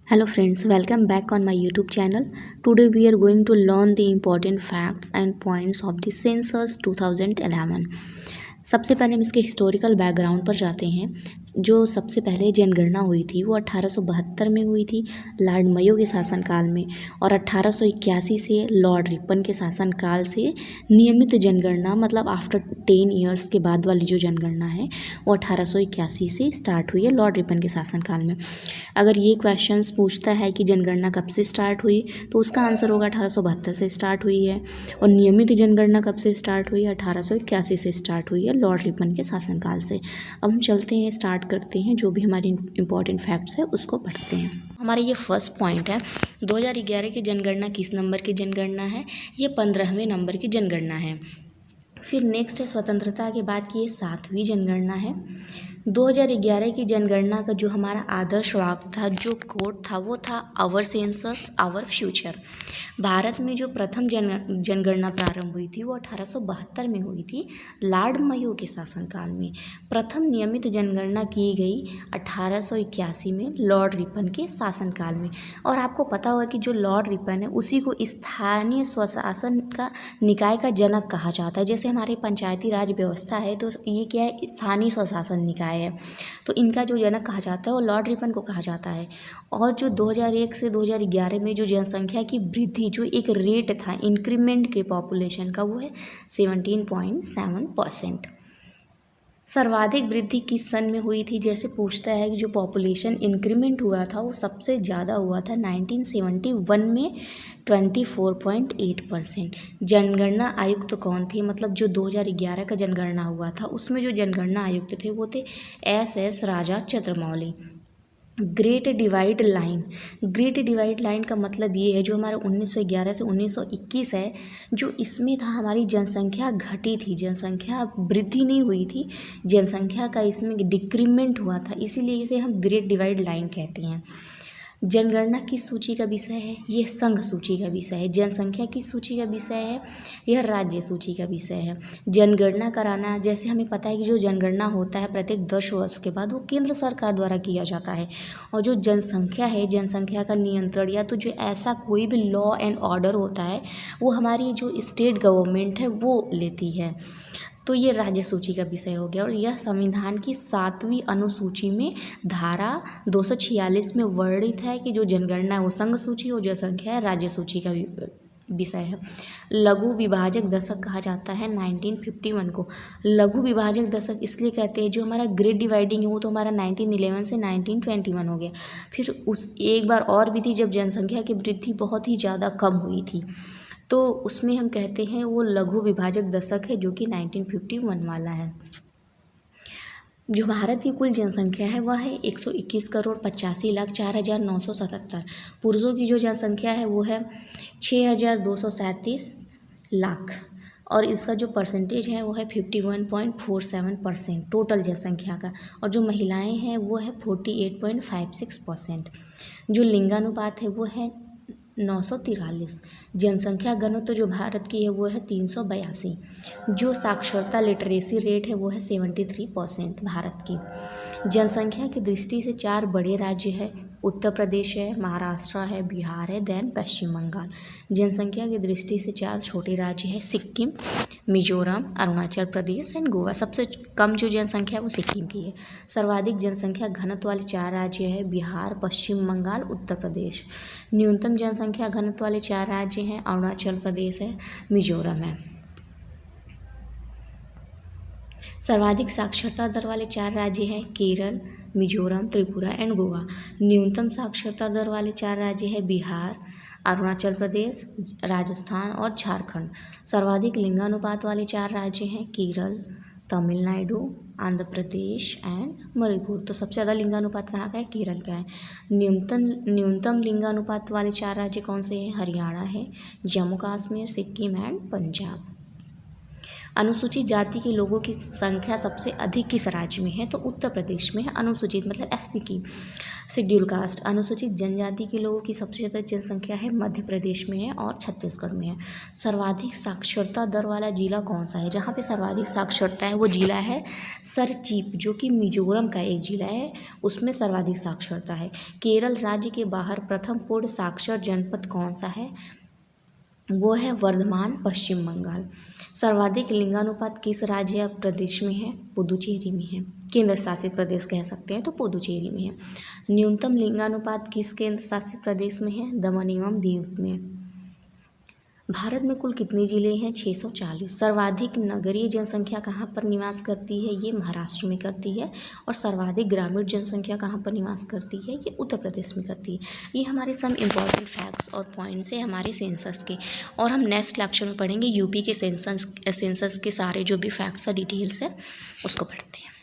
Hello friends, welcome back on my YouTube channel. Today we are going to learn the important facts and points of the census 2011. सबसे पहले हम इसके historical background पर जाते हैं। जो सबसे पहले जनगणना हुई थी वो 1872 में हुई थी लॉर्ड मयो के शासनकाल में, और 1881 से लॉर्ड रिपन के शासनकाल से नियमित जनगणना मतलब आफ्टर 10 ईयर्स के बाद वाली जो जनगणना है वो 1881 से स्टार्ट हुई है लॉर्ड रिपन के शासनकाल में। अगर ये क्वेश्चंस पूछता है कि जनगणना कब से स्टार्ट हुई तो उसका आंसर होगा 1872 से स्टार्ट हुई है, और नियमित जनगणना कब से स्टार्ट हुई है 1881 से स्टार्ट हुई है लॉर्ड रिपन के शासनकाल से। अब हम चलते हैं, स्टार्ट करते हैं, जो भी हमारी इंपॉर्टेंट फैक्ट्स है उसको पढ़ते हैं। हमारा ये फर्स्ट पॉइंट है, 2011 की जनगणना किस नंबर की जनगणना है? ये 15वें नंबर की जनगणना है। फिर नेक्स्ट है स्वतंत्रता के बाद की ये 7वीं जनगणना है। 2011 की जनगणना का जो हमारा आदर्श वाक्य था, जो कोड था, वो था our census our future. Bharat में जो प्रथम जनगणना प्रारंभ हुई थी वो 1872 में हुई थी लॉर्ड मयो के शासनकाल में। प्रथम नियमित जनगणना की गई 1881 में लॉर्ड रिपन के शासनकाल में। और आपको पता होगा कि जो लॉर्ड रिपन है उसी को स्थानीय स्वशासन का निकाय का जनक कहा जाता है। जैसे हमारे पंचायती राज व्यवस्था है तो ये क्या है, स्थानीय स्वशासन निकाय है, तो इनका जो जनक कहा जाता है वो लॉर्ड रिपन को कहा जाता है। और जो 2001 से 2011 में जो जनसंख्या की वृद्धि, जो एक रेट था इंक्रीमेंट के पॉपुलेशन का, वो है 17.7%। सर्वाधिक वृद्धि किस सन में हुई थी? जैसे पूछता है कि जो पॉपुलेशन इंक्रीमेंट हुआ था वो सबसे ज़्यादा हुआ था 1971 में 24.8%। जनगणना आयुक्त कौन थे? मतलब जो 2011 का जनगणना हुआ था उसमें जो जनगणना आयुक्त थे वो थे SS Raja Chandramouli. Great divide line, great divide line का मतलब ये है जो हमारा 1911 से 1921 है, जो इसमें था हमारी जनसंख्या घटी थी, जनसंख्या वृद्धि नहीं हुई थी, जनसंख्या का इसमें डिक्रीमेंट हुआ था, इसीलिए इसे हम ग्रेट डिवाइड लाइन कहते हैं। जनगणना किस सूची का विषय है? यह संघ सूची का विषय है। जनसंख्या किस सूची का विषय है? यह राज्य सूची का विषय है। जनगणना कराना, जैसे हमें पता है कि जो जनगणना होता है प्रत्येक 10 वर्ष के बाद वो केंद्र सरकार द्वारा किया जाता है, और जो जनसंख्या है, जनसंख्या का नियंत्रण या तो जो ऐसा कोई भी लॉ एंड ऑर्डर होता है वो हमारी जो स्टेट गवर्नमेंट है वो लेती है, तो ये राज्य सूची का विषय हो गया। और यह संविधान की 7वीं अनुसूची में धारा 246 में वर्णित है कि जो जनगणना है वो संघ सूची और जनसंख्या है राज्य सूची का विषय है। लघु विभाजक दशक कहा जाता है 1951 को। लघु विभाजक दशक इसलिए कहते हैं, जो हमारा ग्रेड डिवाइडिंग है वो तो हमारा 1911 से 1921 हो गया। फिर उस एक बार और भी थी जब जनसंख्या की वृद्धि बहुत ही ज़्यादा कम हुई थी, तो उसमें हम कहते हैं वो लघु विभाजक दशक है, जो कि 1951 वाला है। जो भारत की कुल जनसंख्या है वह है 121,85,04,977। पुरुषों की जो जनसंख्या है वो है 6,237 लाख, और इसका जो परसेंटेज है वो है 51.47% टोटल जनसंख्या का, और जो महिलाएं हैं वो है 48.56%। जो लिंगानुपात है वो है 943। जनसंख्या घनत्व जो भारत की है वो है 382। जो साक्षरता लिटरेसी रेट है वो है 73% भारत की। जनसंख्या की दृष्टि से 4 बड़े राज्य है, उत्तर प्रदेश है, महाराष्ट्र है, बिहार है, देन पश्चिम बंगाल। जनसंख्या की दृष्टि से 4 छोटे राज्य है, सिक्किम, मिजोरम, अरुणाचल प्रदेश एंड गोवा। सबसे कम जो जनसंख्या है वो सिक्किम की है। सर्वाधिक जनसंख्या घनत्व वाले 4 राज्य है, बिहार, पश्चिम बंगाल, उत्तर प्रदेश। न्यूनतम जनसंख्या घनत्व वाले 4 राज्य हैं, अरुणाचल प्रदेश है, मिजोरम है। सर्वाधिक साक्षरता दर वाले 4 राज्य हैं, केरल, मिजोरम, त्रिपुरा एंड गोवा। न्यूनतम साक्षरता दर वाले 4 राज्य हैं, बिहार, अरुणाचल प्रदेश, राजस्थान और झारखंड। सर्वाधिक लिंगानुपात वाले 4 राज्य हैं, केरल, तमिलनाडु, आंध्र प्रदेश एंड मणिपुर। तो सबसे ज़्यादा लिंगानुपात कहाँ का है? केरल का है। न्यूनतम लिंगानुपात वाले 4 राज्य कौन से हैं? हरियाणा है, जम्मू कश्मीर, सिक्किम एंड पंजाब। अनुसूचित जाति के लोगों की संख्या सबसे अधिक किस राज्य में है? तो उत्तर प्रदेश में है। अनुसूचित मतलब एससी की, शेड्यूल कास्ट। अनुसूचित जनजाति के लोगों की सबसे ज़्यादा जनसंख्या है मध्य प्रदेश में है और छत्तीसगढ़ में है। सर्वाधिक साक्षरता दर वाला जिला कौन सा है? जहाँ पे सर्वाधिक साक्षरता है वो जिला है सरचीप, जो कि मिजोरम का एक जिला है, उसमें सर्वाधिक साक्षरता है। केरल राज्य के बाहर प्रथम पूर्ण साक्षर जनपद कौन सा है? वो है वर्धमान, पश्चिम बंगाल। सर्वाधिक लिंगानुपात किस राज्य या प्रदेश में है? पुदुचेरी में है। केंद्र शासित प्रदेश कह सकते हैं तो पुदुचेरी में है। न्यूनतम लिंगानुपात किस केंद्र शासित प्रदेश में है? दमन एवं दीव में। भारत में कुल कितने जिले हैं? 640। सर्वाधिक नगरीय जनसंख्या कहाँ पर निवास करती है? ये महाराष्ट्र में करती है। और सर्वाधिक ग्रामीण जनसंख्या कहाँ पर निवास करती है? ये उत्तर प्रदेश में करती है। ये हमारे सम इम्पॉर्टेंट फैक्ट्स और पॉइंट्स हैं हमारे सेंसस के। और हम नेक्स्ट लेक्चर में पढ़ेंगे यूपी के सेंसस के सारे जो भी फैक्ट्स और डिटेल्स है उसको पढ़ते हैं।